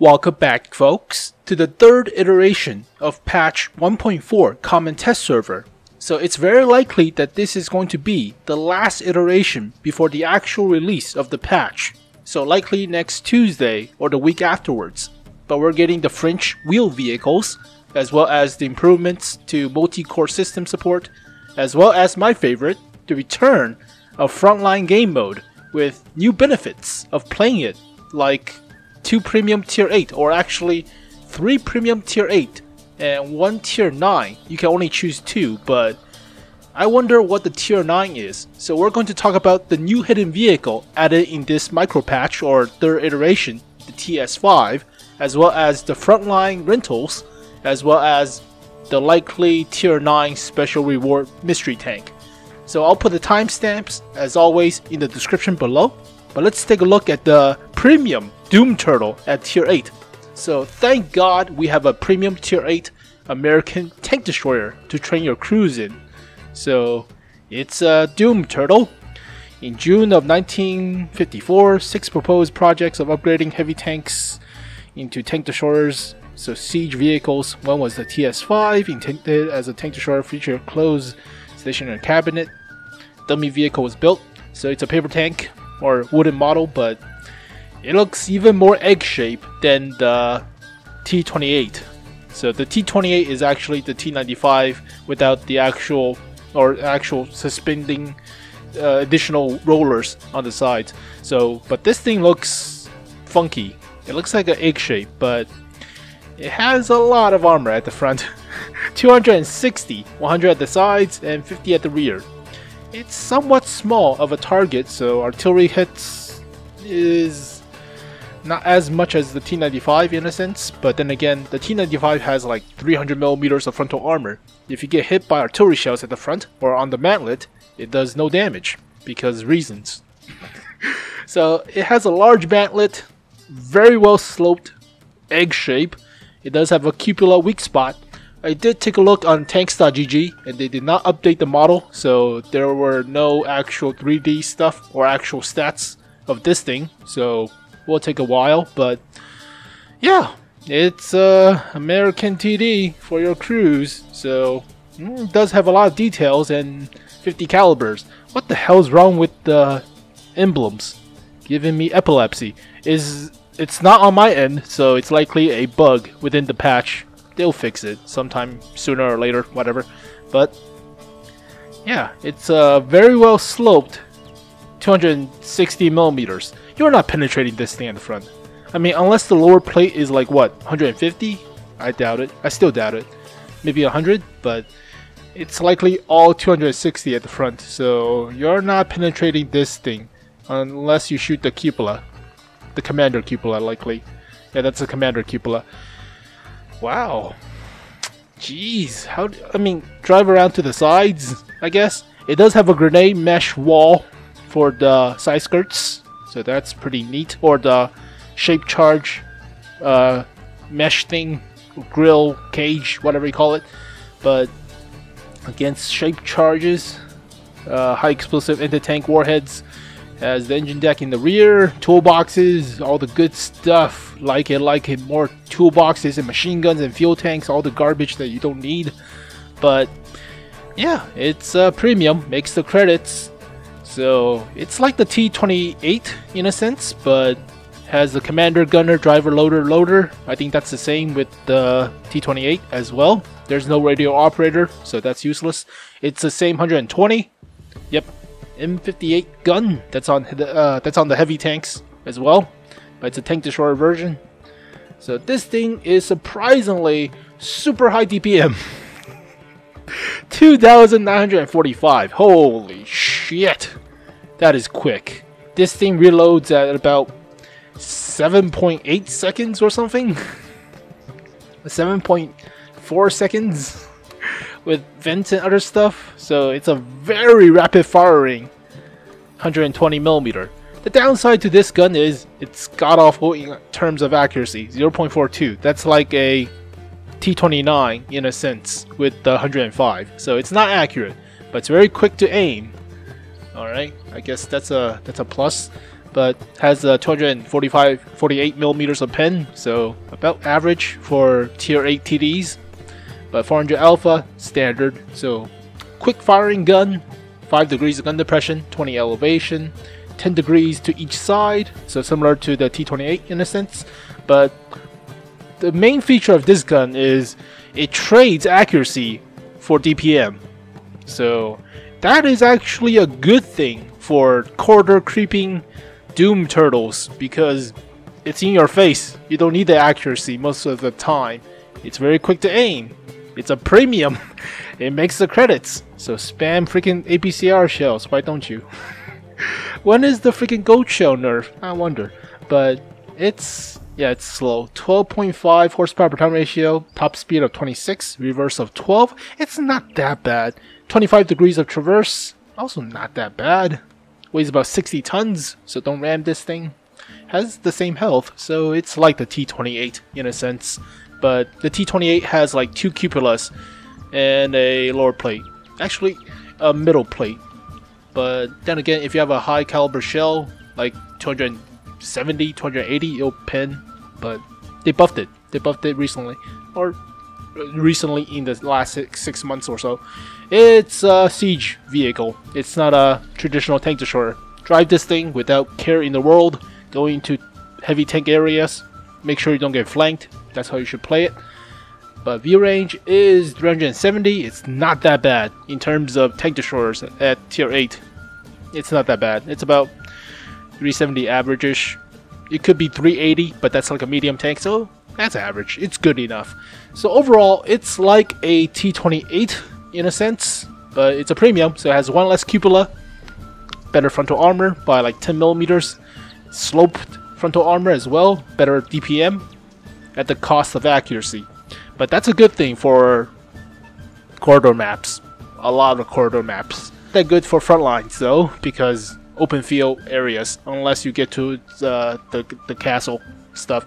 Welcome back, folks, to the third iteration of patch 1.4 Common Test Server. So it's very likely that this is going to be the last iteration before the actual release of the patch. So likely next Tuesday or the week afterwards. But we're getting the French wheel vehicles, as well as the improvements to multi-core system support, as well as my favorite, the return of Frontline game mode with new benefits of playing it, like 2 premium tier 8, or actually 3 premium tier 8 and 1 tier 9. You can only choose 2, but I wonder what the tier 9 is. So we're going to talk about the new hidden vehicle added in this micro patch or third iteration, the TS-5, as well as the Frontline rentals, as well as the likely tier 9 special reward mystery tank. So I'll put the timestamps as always in the description below. But let's take a look at the premium Doom Turtle at tier 8. So thank God we have a premium tier 8 American tank destroyer to train your crews in. So it's a Doom Turtle. In June of 1954, 6 proposed projects of upgrading heavy tanks into tank destroyers. So siege vehicles. One was the TS-5, intended as a tank destroyer, featured closed stationary cabinet. Dummy vehicle was built. So it's a paper tank or wooden model, but it looks even more egg-shaped than the T-28. So the T-28 is actually the T-95 without the actual suspending additional rollers on the sides. So, but this thing looks funky. It looks like an egg shape, but it has a lot of armor at the front. 260, 100 at the sides, and 50 at the rear. It's somewhat small of a target, so artillery hits is not as much as the T-95 in a sense, but then again, the T-95 has like 300mm of frontal armor. If you get hit by artillery shells at the front or on the mantlet, it does no damage, because reasons. So it has a large mantlet, very well sloped, egg shape. It does have a cupola weak spot. I did take a look on tanks.gg and they did not update the model, so there were no actual 3D stuff or actual stats of this thing, so will take a while, but yeah, it's American TD for your crews, so it does have a lot of details and 50 calibers. What the hell's wrong with the emblems? Giving me epilepsy. It's not on my end, so it's likely a bug within the patch. They'll fix it sometime sooner or later, whatever. But yeah, it's very well sloped 260mm. You're not penetrating this thing at the front. I mean, unless the lower plate is like what, 150? I doubt it. I still doubt it. Maybe 100, but it's likely all 260 at the front. So you're not penetrating this thing unless you shoot the cupola, the commander cupola, likely. Yeah, that's a commander cupola. Wow. Jeez. Drive around to the sides, I guess. It does have a grenade mesh wall for the side skirts, so that's pretty neat. Or the shape charge mesh thing, grill, cage, whatever you call it. But against shape charges, high explosive anti-tank warheads, has the engine deck in the rear, toolboxes, all the good stuff, like it, more toolboxes and machine guns and fuel tanks, all the garbage that you don't need. But yeah, it's premium, makes the credits. So it's like the T-28 in a sense, but has the commander, gunner, driver, loader. I think that's the same with the T-28 as well. There's no radio operator, so that's useless. It's the same 120. Yep. M58 gun that's on the heavy tanks as well, but it's a tank destroyer version. So this thing is surprisingly super high DPM. 2,945. Holy shit, that is quick. This thing reloads at about 7.8 seconds or something. 7.4 seconds. With vents and other stuff, so it's a very rapid firing 120mm. The downside to this gun is it's god-awful in terms of accuracy, 0.42. That's like a T-29 in a sense with the 105. So it's not accurate, but it's very quick to aim. Alright, I guess that's a plus. but has a 48 millimeters of pen, so about average for tier 8 TDs. But 400 alpha, standard, so quick firing gun, 5 degrees of gun depression, 20 elevation, 10 degrees to each side, so similar to the T28 in a sense. But the main feature of this gun is it trades accuracy for DPM, so that is actually a good thing for corridor creeping Doom turtles, because it's in your face. You don't need the accuracy most of the time. It's very quick to aim. It's a premium. It makes the credits. So spam freaking APCR shells. Why don't you? When is the freaking gold shell nerf? I wonder. But it's slow. 12.5 horsepower per ton ratio. Top speed of 26. Reverse of 12. It's not that bad. 25 degrees of traverse. Also not that bad. Weighs about 60 tons. So don't ram this thing. Has the same health. So it's like the T28 in a sense. But the T28 has like 2 cupolas and a lower plate. Actually, a middle plate. But then again, if you have a high caliber shell, like 270, 280, it'll pen. But they buffed it. They buffed it recently. Or recently in the last 6 months or so. It's a siege vehicle. It's not a traditional tank destroyer. Drive this thing without care in the world. Go into heavy tank areas. Make sure you don't get flanked. That's how you should play it. But view range is 370. It's not that bad in terms of tank destroyers at tier 8. It's not that bad. It's about 370 average-ish. It could be 380, but that's like a medium tank, so that's average. It's good enough. So overall, it's like a T28 in a sense, but it's a premium, so it has 1 less cupola, better frontal armor by like 10 millimeters, sloped frontal armor as well, better DPM at the cost of accuracy. But that's a good thing for corridor maps. A lot of corridor maps. They're good for frontlines though, because open field areas, unless you get to the castle stuff.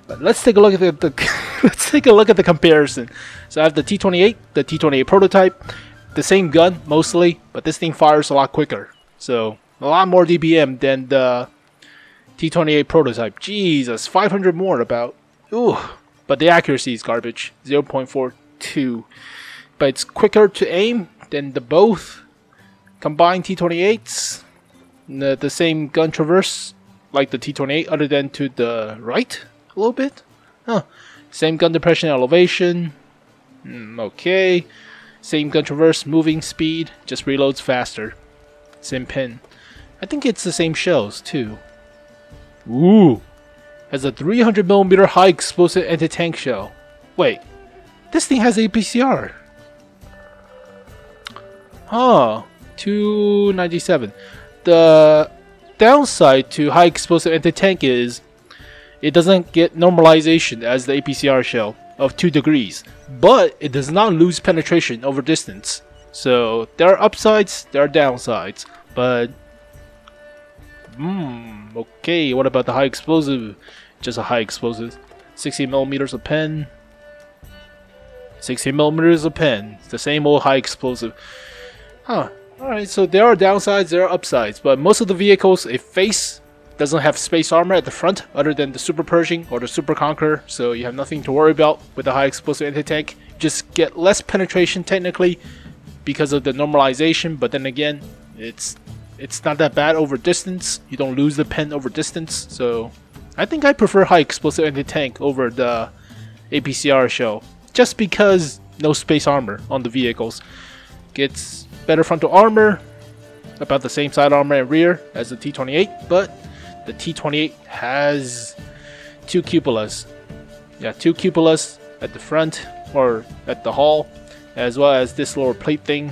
But let's take a look at the comparison. So I have the T28, the T28 prototype, the same gun mostly, but this thing fires a lot quicker. So a lot more DPM than the T28 prototype. Jesus, 500 more about. Ooh. But the accuracy is garbage, 0.42. But it's quicker to aim than the both combined T28s. The same gun traverse like the T28, other than to the right a little bit. Huh. Same gun depression elevation. Okay. Same gun traverse moving speed, just reloads faster. Same pin. I think it's the same shells too. Ooh. Has a 300mm high explosive anti-tank shell. Wait, this thing has APCR. Huh, 297. The downside to high explosive anti-tank is it doesn't get normalization as the APCR shell of 2 degrees, but it does not lose penetration over distance. So there are upsides, there are downsides, but okay, what about the high explosive? Just a high explosive. 60 millimeters of pen. 60 millimeters of pen. It's the same old high explosive. Huh. Alright, so there are downsides, there are upsides, but most of the vehicles, a face doesn't have space armor at the front other than the Super Pershing or the Super Conqueror, so you have nothing to worry about with the high explosive anti-tank. Just get less penetration technically because of the normalization, but then again, it's not that bad over distance. You don't lose the pen over distance, so I think I prefer high explosive anti-tank over the APCR shell, just because no space armor on the vehicles. Gets better frontal armor, about the same side armor and rear as the T28, but the T28 has 2 cupolas. Yeah, 2 cupolas at the front or at the hull, as well as this lower plate thing.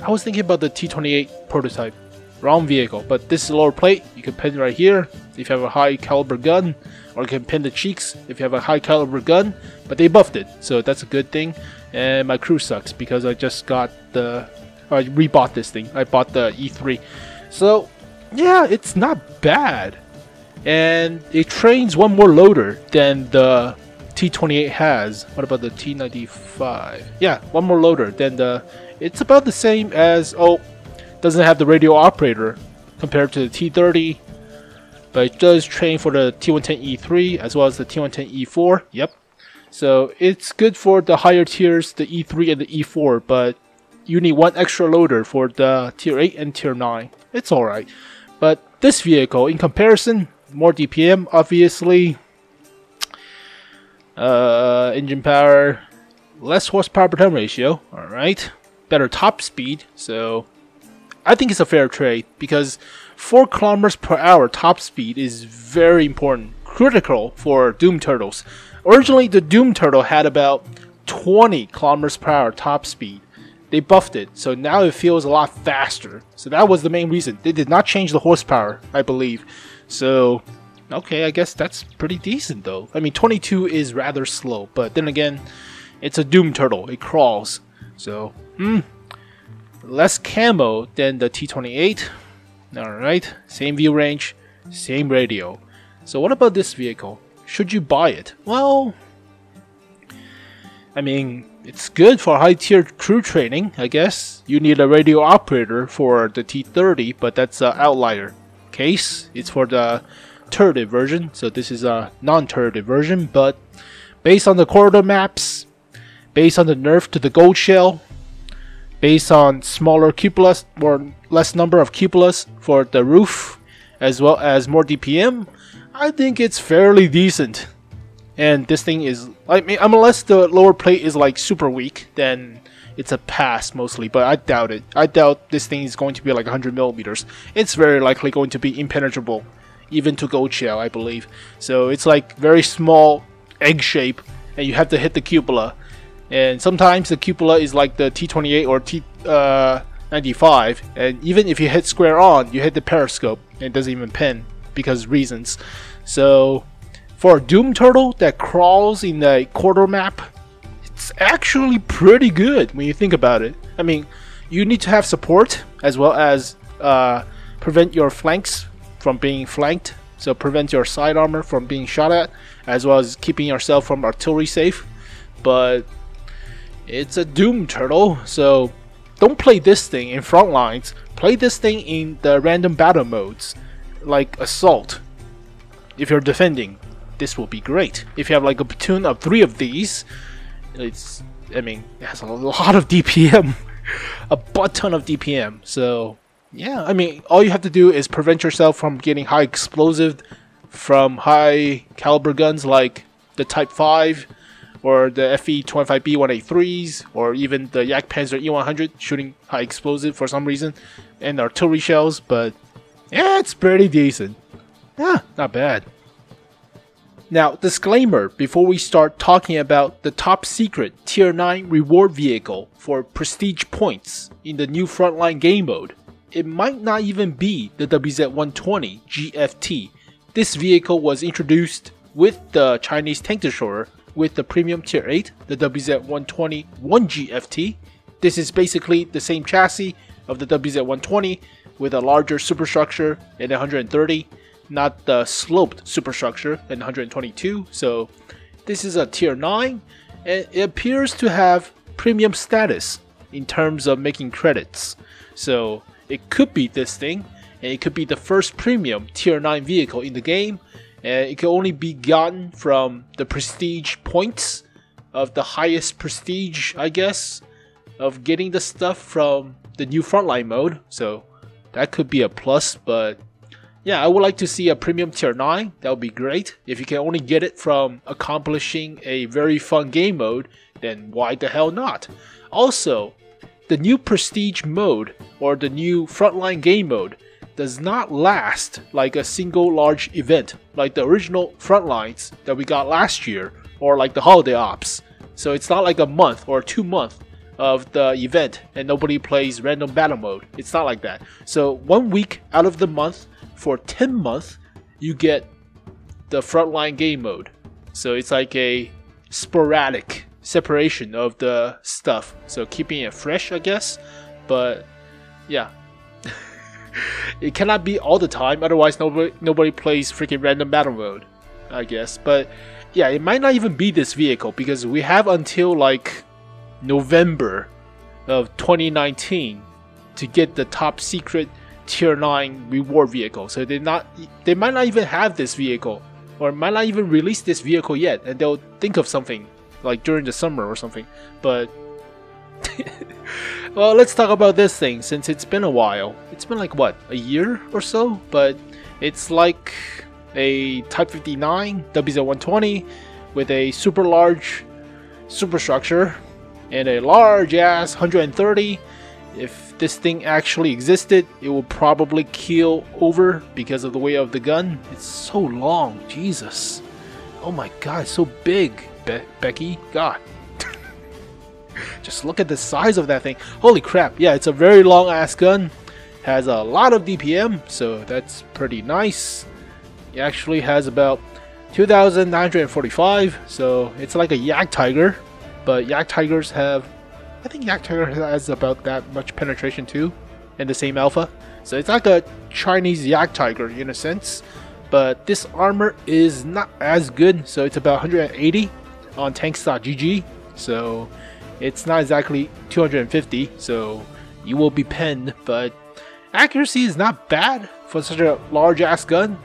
I was thinking about the T28 prototype. Wrong vehicle, but this is lower plate. You can pin right here if you have a high caliber gun, or you can pin the cheeks if you have a high caliber gun, but they buffed it, so that's a good thing. And my crew sucks because I just got I rebought this thing. I bought the E3. So yeah, it's not bad. And it trains 1 more loader than the T28 has. What about the T95? Yeah, 1 more loader than the... It's about the same as... Oh, doesn't have the radio operator compared to the T30 but it does train for the T110E3 as well as the T110E4. Yep. So it's good for the higher tiers, the E3 and the E4, but you need one extra loader for the tier 8 and tier 9. It's alright. But this vehicle, in comparison, more DPM, obviously. Engine power, less horsepower per ton ratio. Alright. Better top speed. So I think it's a fair trade because 4 kilometers per hour top speed is very important, critical for Doom Turtles. Originally, the Doom Turtle had about 20 kilometers per hour top speed. They buffed it, so now it feels a lot faster. So that was the main reason. They did not change the horsepower, I believe. So, okay, I guess that's pretty decent though. I mean, 22 is rather slow, but then again, it's a Doom Turtle. It crawls. So, less camo than the T28. Alright, same view range, same radio. So what about this vehicle? Should you buy it? Well, I mean, it's good for high tier crew training, I guess. You need a radio operator for the T30, but that's an outlier case. It's for the turreted version, so this is a non-turreted version, but based on the corridor maps, based on the nerf to the gold shell, based on smaller cupolas or less number of cupolas for the roof, as well as more DPM, I think it's fairly decent. And this thing is, I mean, unless the lower plate is like super weak, then it's a pass mostly, but I doubt it. I doubt this thing is going to be like 100 millimeters. It's very likely going to be impenetrable, even to gold shell, I believe. So it's like very small egg shape, and you have to hit the cupola. And sometimes the cupola is like the T28 or T95, and even if you hit square on, you hit the periscope, and it doesn't even pin because reasons. So for a Doom Turtle that crawls in the corridor map, it's actually pretty good when you think about it. I mean, you need to have support as well as prevent your flanks from being flanked, so prevent your side armor from being shot at, as well as keeping yourself from artillery safe. But it's a Doom Turtle, so don't play this thing in front lines. Play this thing in the random battle modes, like Assault. If you're defending, this will be great. If you have like a platoon of 3 of these, it's, I mean, it has a lot of DPM, a butt ton of DPM. So yeah, I mean, all you have to do is prevent yourself from getting high explosive from high caliber guns like the Type 5 or the FE-25B-183s, or even the Yak Panzer E-100 shooting high explosive for some reason, and artillery shells. But yeah, it's pretty decent. Yeah, not bad. Now, disclaimer before we start talking about the top secret Tier 9 reward vehicle for prestige points in the new Frontline game mode. It might not even be the WZ-120G-FT. This vehicle was introduced with the Chinese tank destroyer with the premium Tier 8, the WZ-121G-FT. This is basically the same chassis of the WZ-120 with a larger superstructure in 130. Not the sloped superstructure in 122. So this is a tier 9, and it appears to have premium status in terms of making credits. So it could be this thing, and it could be the first premium tier 9 vehicle in the game, and it can only be gotten from the prestige points of the highest prestige, I guess, of getting the stuff from the new Frontline mode. So that could be a plus, but yeah, I would like to see a premium tier 9. That would be great. If you can only get it from accomplishing a very fun game mode, then why the hell not? Also, the new prestige mode or the new Frontline game mode does not last like a single large event like the original Frontlines that we got last year, or like the holiday ops. So it's not like a month or 2 months of the event and nobody plays random battle mode. It's not like that. So 1 week out of the month, for 10 months, you get the Frontline game mode. So it's like a sporadic separation of the stuff. So keeping it fresh, I guess. But yeah, it cannot be all the time. Otherwise, nobody plays freaking random battle mode, I guess. But yeah, it might not even be this vehicle because we have until like November of 2019 to get the top secret tier 9 reward vehicle. So they might not even have this vehicle, or might not even release this vehicle yet, and they'll think of something like during the summer or something. But well, let's talk about this thing since it's been a while. It's been like what, a year or so? But it's like a Type 59 WZ-120 with a super large superstructure and a large ass 130. If this thing actually existed, it would probably keel over because of the weight of the gun. It's so long, Jesus. Oh my god, it's so big, Becky. God. Just look at the size of that thing. Holy crap. Yeah, it's a very long ass gun. Has a lot of DPM, so that's pretty nice. It actually has about 2,945, so it's like a Yak Tiger. But Yak Tigers have, I think Yak Tiger has about that much penetration too, in the same alpha. So it's like a Chinese Yak Tiger in a sense. But this armor is not as good, so it's about 180 on tanks.gg. So it's not exactly 250, so you will be penned. But accuracy is not bad for such a large ass gun.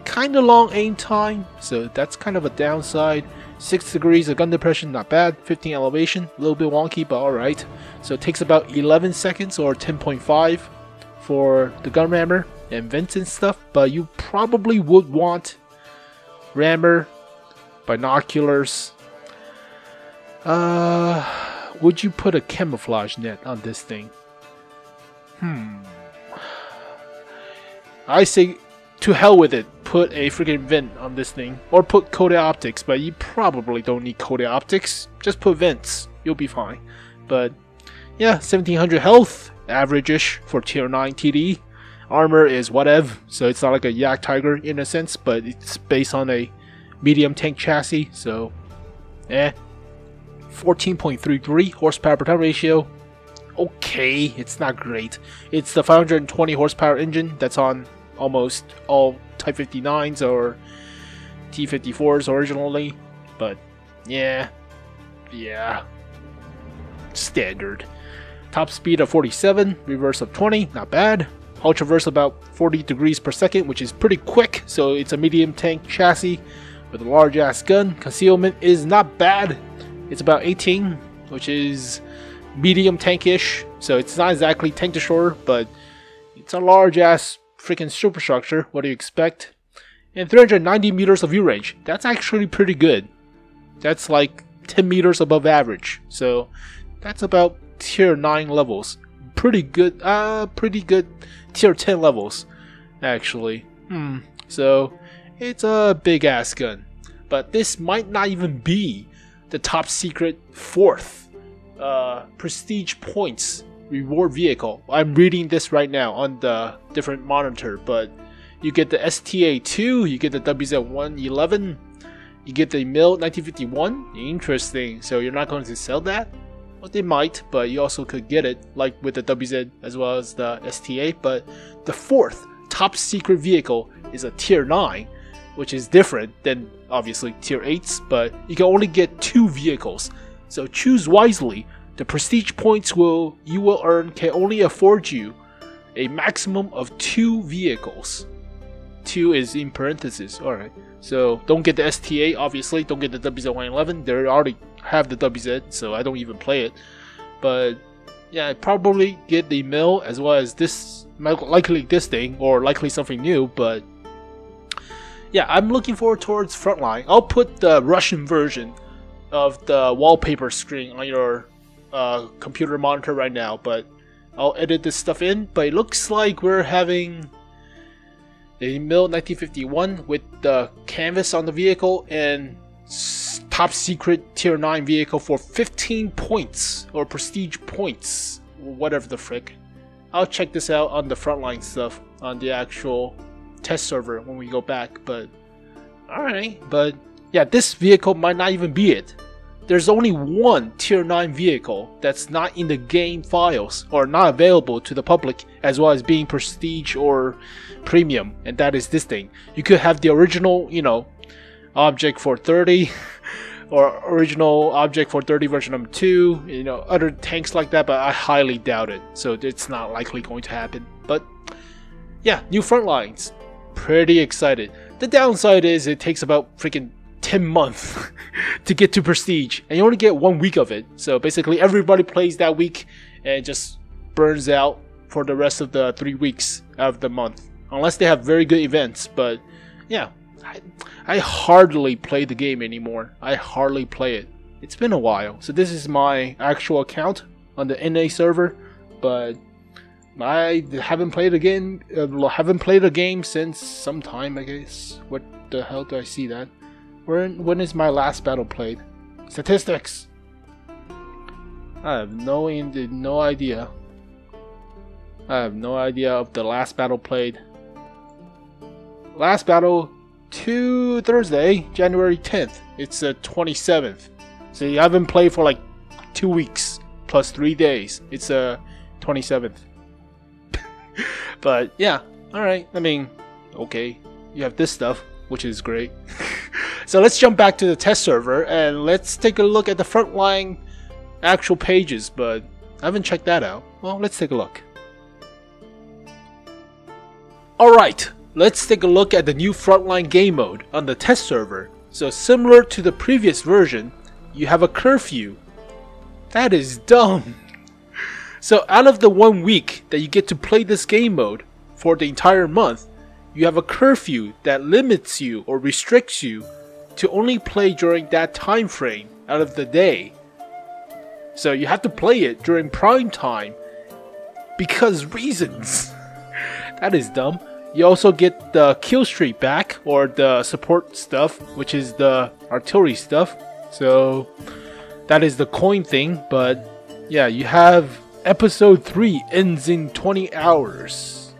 Kinda long aim time, so that's kind of a downside. 6 degrees of gun depression, not bad. 15 elevation, a little bit wonky, but alright. So it takes about 11 seconds or 10.5 for the gun rammer and vents and stuff, but you probably would want rammer, binoculars. Would you put a camouflage net on this thing? I say to hell with it. Put a freaking vent on this thing, or put coated optics, but you probably don't need coated optics. Just put vents, you'll be fine. But yeah, 1700 health, average-ish for tier 9 TD. Armor is whatever, so it's not like a Yak Tiger in a sense, but it's based on a medium tank chassis, so 14.33 horsepower per ton ratio. Okay, it's not great. It's the 520 horsepower engine that's on almost all Type 59s or T-54s originally, but yeah, standard. Top speed of 47, reverse of 20, not bad. Ultraverse about 40 degrees per second, which is pretty quick, so it's a medium tank chassis with a large ass gun. Concealment is not bad. It's about 18, which is medium tankish, so it's not exactly tank destroyer, but it's a large ass freaking superstructure. What do you expect? And 390 meters of view range. That's actually pretty good. That's like 10 meters above average. So that's about tier 9 levels. Pretty good tier 10 levels actually. So it's a big ass gun. But this might not even be the top secret 4th prestige points reward vehicle. I'm reading this right now on the different monitor, but you get the STA2, you get the WZ-111, you get the MIL 1951. Interesting. So you're not going to sell that? Well, they might, but you also could get it, like with the WZ as well as the STA. But the 4th top secret vehicle is a tier 9, which is different than obviously tier 8s, but you can only get 2 vehicles. So choose wisely. The prestige points you will earn can only afford you a maximum of 2 vehicles. 2 is in parentheses. Alright. So don't get the STA, obviously. Don't get the WZ-111. They already have the WZ, so I don't even play it. But yeah, I'd probably get the MIL as well as this, likely this thing, or likely something new. But yeah, I'm looking forward towards Frontline. I'll put the Russian version of the wallpaper screen on your computer monitor right now, but I'll edit this stuff in. But it looks like we're having a MIL 1951 with the canvas on the vehicle and top secret tier 9 vehicle for 15 points or prestige points, whatever the frick. I'll check this out on the Frontline stuff on the actual test server when we go back. But alright, but yeah, this vehicle might not even be it. There's only one tier 9 vehicle that's not in the game files or not available to the public as well as being prestige or premium, and that is this thing. You could have the original, Object 430 or original Object 430 version number 2, other tanks like that, but I highly doubt it. So it's not likely going to happen. But yeah, new Frontlines. Pretty excited. The downside is it takes about freaking 10 months to get to Prestige, and you only get 1 week of it. So basically everybody plays that week and just burns out for the rest of the 3 weeks of the month. Unless they have very good events, but yeah, I hardly play the game anymore. I hardly play it. It's been a while. So this is my actual account on the NA server, but I haven't played haven't played a game since some time, I guess. What the hell do I see that? When is my last battle played? Statistics. I have no idea. I have no idea of the last battle played. Last battle to Thursday, January 10th. It's the 27th. So you haven't played for like 2 weeks plus 3 days. It's the 27th. But yeah, alright. I mean, okay. You have this stuff, which is great. So let's jump back to the test server and let's take a look at the Frontline actual pages, but I haven't checked that out. Well, let's take a look. Alright, let's take a look at the new Frontline game mode on the test server. So similar to the previous version, you have a curfew. That is dumb. So out of the 1 week that you get to play this game mode for the entire month, you have a curfew that limits you or restricts you to only play during that time frame out of the day. So you have to play it during prime time because reasons. That is dumb. You also get the kill streak back, or the support stuff, which is the artillery stuff. So that is the coin thing. But yeah, you have episode 3 ends in 20 hours.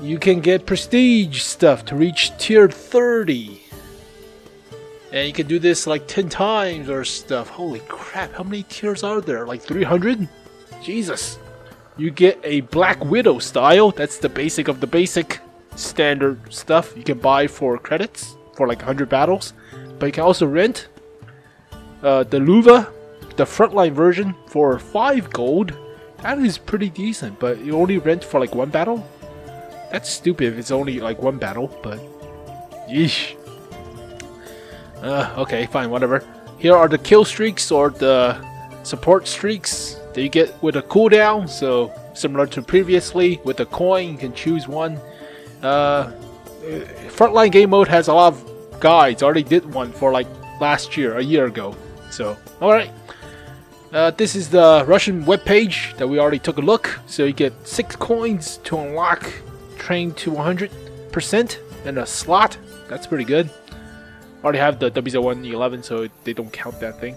You can get prestige stuff to reach tier 30. And you can do this like 10 times or stuff. Holy crap, how many tiers are there? Like 300? Jesus. You get a Black Widow style. That's the basic of the basic standard stuff you can buy for credits for like 100 battles. But you can also rent the Luva, the Frontline version, for 5 gold. That is pretty decent, but you only rent for like 1 battle? That's stupid if it's only like 1 battle, but yeesh. Okay, fine, whatever. Here are the kill streaks or the support streaks that you get with a cooldown. So similar to previously, with a coin you can choose one. Frontline game mode has a lot of guides. I already did one for like last year, a year ago. So alright, this is the Russian webpage that we already took a look. So you get 6 coins to unlock train to 100% and a slot. That's pretty good. Already have the WZ-111, so they don't count that thing.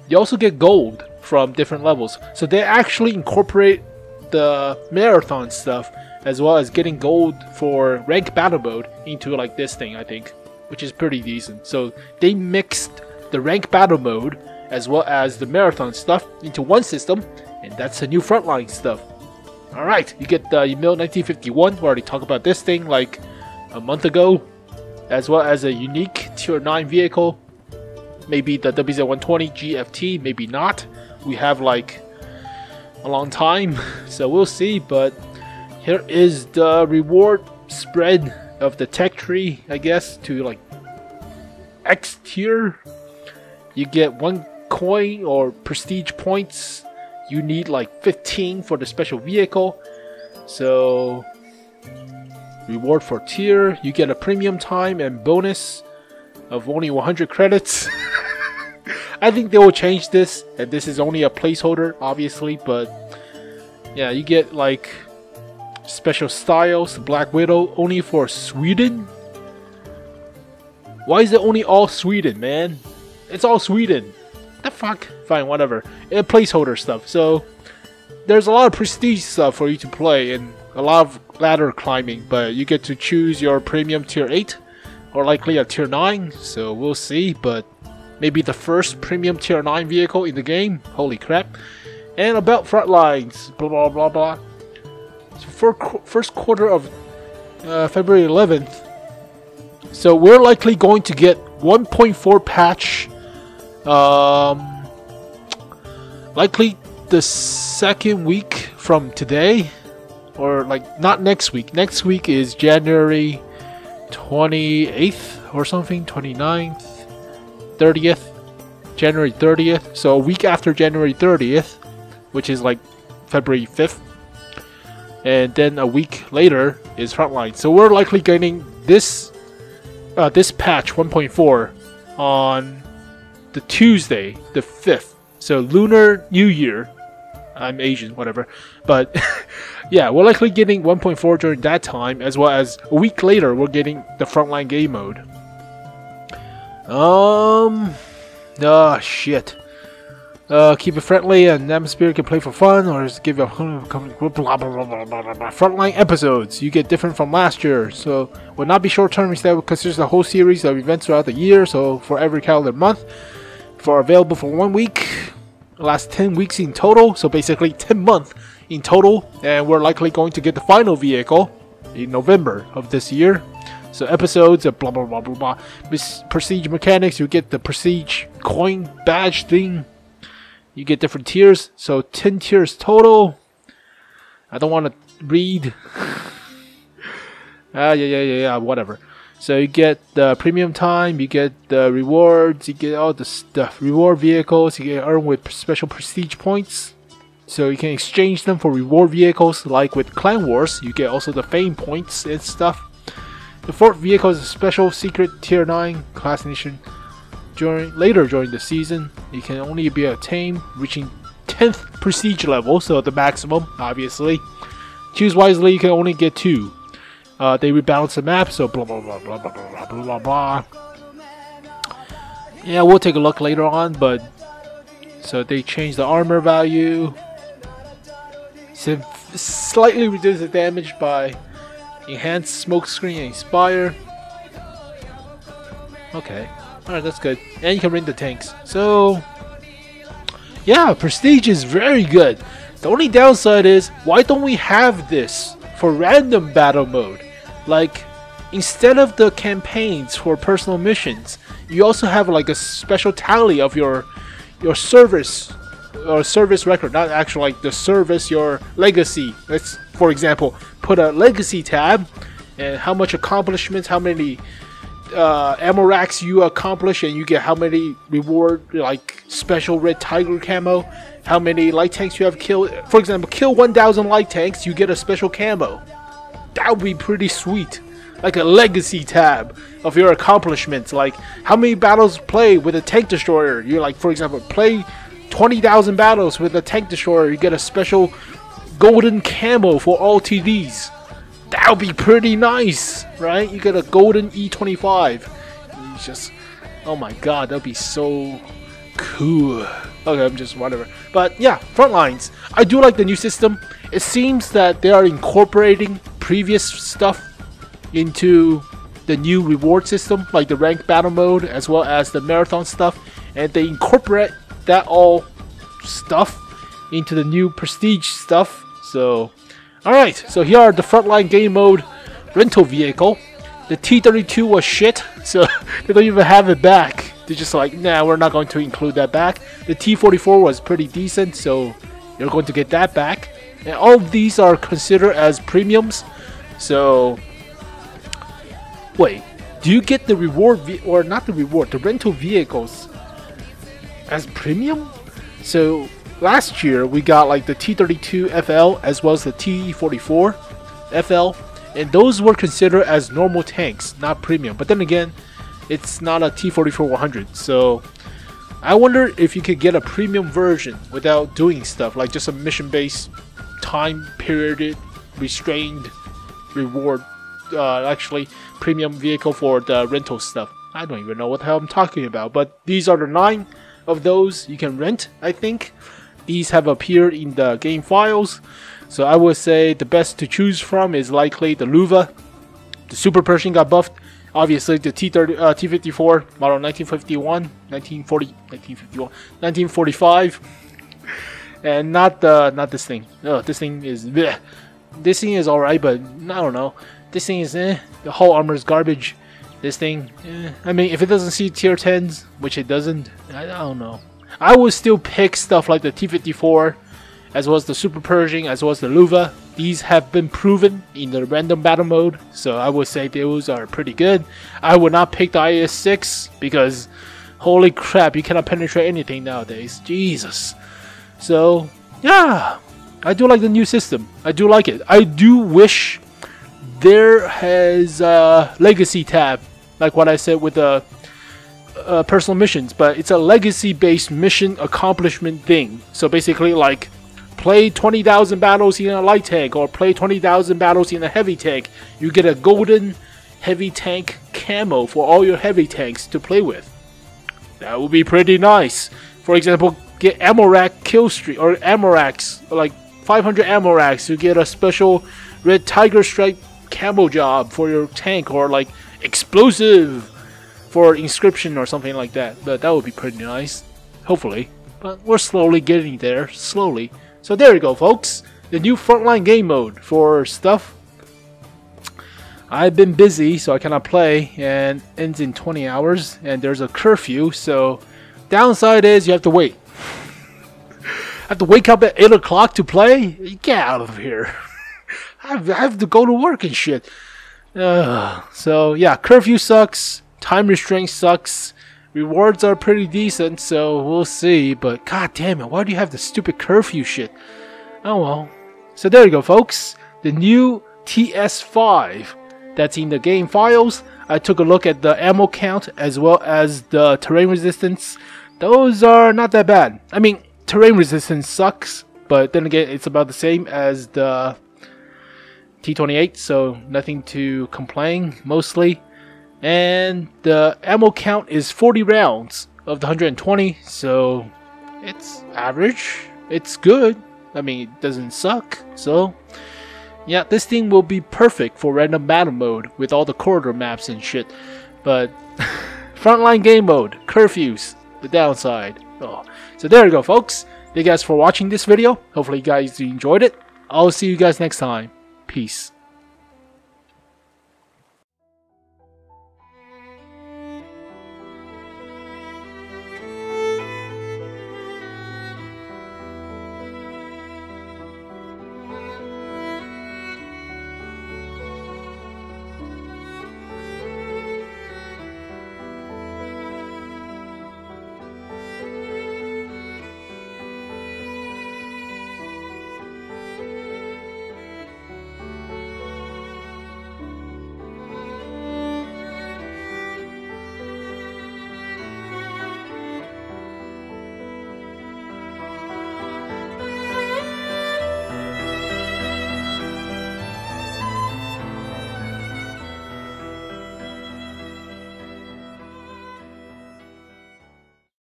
You also get gold from different levels, so they actually incorporate the marathon stuff as well as getting gold for rank battle mode into like this thing, I think, which is pretty decent. So they mixed the rank battle mode as well as the marathon stuff into one system, and that's the new Frontline stuff. Alright, you get the Emil 1951. We already talked about this thing like a month ago, as well as a unique tier 9 vehicle. Maybe the WZ-120G-FT, maybe not. We have like a long time, so we'll see. But here is the reward spread of the tech tree, I guess, to like X tier. You get 1 coin or prestige points. You need like 15 for the special vehicle. So reward for tier, you get a premium time and bonus of only 100 credits. I think they will change this, and this is only a placeholder, obviously, but yeah, you get like special styles, Black Widow, only for Sweden. Why is it only all Sweden, man? It's all Sweden. The fuck? Fine, whatever. Placeholder stuff. So there's a lot of prestige stuff for you to play and a lot of ladder climbing, but you get to choose your premium tier 8 or likely a tier 9, so we'll see. But maybe the first premium tier 9 vehicle in the game. Holy crap. And about Frontlines, blah blah blah blah. So for first quarter of February 11th, so we're likely going to get 1.4 patch, likely the second week from today, or like not next week. Next week is January 28th or something, 29th, 30th, January 30th. So a week after January 30th, which is like February 5th, and then a week later is Frontline. So we're likely getting this patch 1.4 on the Tuesday, the 5th. So Lunar New Year. I'm Asian, whatever. But yeah, we're likely getting 1.4 during that time, as well as a week later we're getting the Frontline game mode. Shit. Keep it friendly and atmosphere, can play for fun, or just give you a Frontline episodes. You get different from last year, so will not be short term. Instead, considers the whole series of events throughout the year. So for every calendar month, for available for 1 week, last 10 weeks in total. So basically 10 months in total, and we're likely going to get the final vehicle in November of this year. So episodes of blah blah blah blah blah. Prestige mechanics. You get the prestige coin badge thing. You get different tiers, so 10 tiers total. I don't want to read. Yeah, whatever. So you get the premium time, you get the rewards, you get all the stuff. Reward vehicles, you get earn with special prestige points. So you can exchange them for reward vehicles, like with Clan Wars. You get also the fame points and stuff. The fourth vehicle is a special secret tier 9 class edition. Later during the season, it can only be attained reaching 10th prestige level, so the maximum, obviously. Choose wisely, you can only get 2. They rebalance the map, so blah blah blah blah blah blah blah blah blah. Yeah, we'll take a look later on, but so they changed the armor value. So slightly reduce the damage by enhanced smokescreen and inspire. Okay. Alright, that's good. And you can rent the tanks. So, yeah, Prestige is very good. The only downside is, why don't we have this for random battle mode? Like, instead of the campaigns for personal missions, you also have like a special tally of your service or service record. Not actually like the service, your legacy. Let's, for example, put a legacy tab and how much accomplishments, how many ammo racks you accomplish, and you get how many reward, like special red tiger camo, how many light tanks you have killed. For example, kill 1,000 light tanks, you get a special camo. That would be pretty sweet. Like a legacy tab of your accomplishments, like how many battles play with a tank destroyer. You like, for example, play 20,000 battles with a tank destroyer, you get a special golden camo for all TDs. That would be pretty nice, right? You get a golden E25. You just, oh my god, that would be so cool. Okay, I'm just whatever. But yeah, Frontlines. I do like the new system. It seems that they are incorporating previous stuff into the new reward system, like the rank battle mode as well as the marathon stuff, and they incorporate that all stuff into the new prestige stuff. So alright, so here are the Frontline game mode rental vehicle. The T-32 was shit, so they don't even have it back. They're just like, nah, we're not going to include that back. The T-44 was pretty decent, so you're going to get that back. And all of these are considered as premiums. So, wait, do you get the reward, or not the reward, the rental vehicles as premium? So, last year we got like the T-32 FL as well as the T-44 FL, and those were considered as normal tanks, not premium. But then again, it's not a T-44-100, so I wonder if you could get a premium version without doing stuff, like just a mission-based, time period, restrained reward, actually premium vehicle for the rental stuff. I don't even know what the hell I'm talking about, but these are the 9 of those you can rent, I think. These have appeared in the game files, so I would say the best to choose from is likely the Luva. The Super Pershing got buffed. Obviously, the T-54 model 1945, and not this thing. Oh, this thing is bleh. This thing is alright, but I don't know. This thing is The whole armor is garbage. This thing, I mean, if it doesn't see tier 10s, which it doesn't, I don't know. I would still pick stuff like the T-54 as well as the Super Pershing, as well as the Luva. These have been proven in the random battle mode, so I would say those are pretty good. I would not pick the IS-6 because holy crap, you cannot penetrate anything nowadays. Jesus. So yeah, I do like the new system. I do like it. I do wish there has a legacy tab, like what I said with the personal missions, but it's a legacy based mission accomplishment thing. So basically, like, play 20,000 battles in a light tank or play 20,000 battles in a heavy tank, you get a golden heavy tank camo for all your heavy tanks to play with. That would be pretty nice. For example, get ammo rack kill streak or ammo racks, like 500 ammo racks. You get a special red tiger stripe camo job for your tank, or like explosive for inscription or something like that. But that would be pretty nice, hopefully. But we're slowly getting there, slowly. So there you go, folks. The new Frontline game mode for stuff. I've been busy, so I cannot play, and ends in 20 hours, and there's a curfew, so downside is you have to wait. I have to wake up at 8 o'clock to play? Get out of here. I have to go to work and shit. So yeah, curfew sucks, time restraint sucks, rewards are pretty decent, so we'll see, but god damn it, why do you have the stupid curfew shit? Oh well. So there you go, folks. The new TS-5 that's in the game files. I took a look at the ammo count as well as the terrain resistance. Those are not that bad. I mean, terrain resistance sucks, but then again, it's about the same as the T28, so nothing to complain mostly. And the ammo count is 40 rounds of the 120, so it's average. It's good. I mean, it doesn't suck. So yeah, this thing will be perfect for random battle mode with all the corridor maps and shit. But frontline game mode, curfews, the downside. Oh. So there you go, folks. Thank you guys for watching this video. Hopefully you guys enjoyed it. I'll see you guys next time. Peace.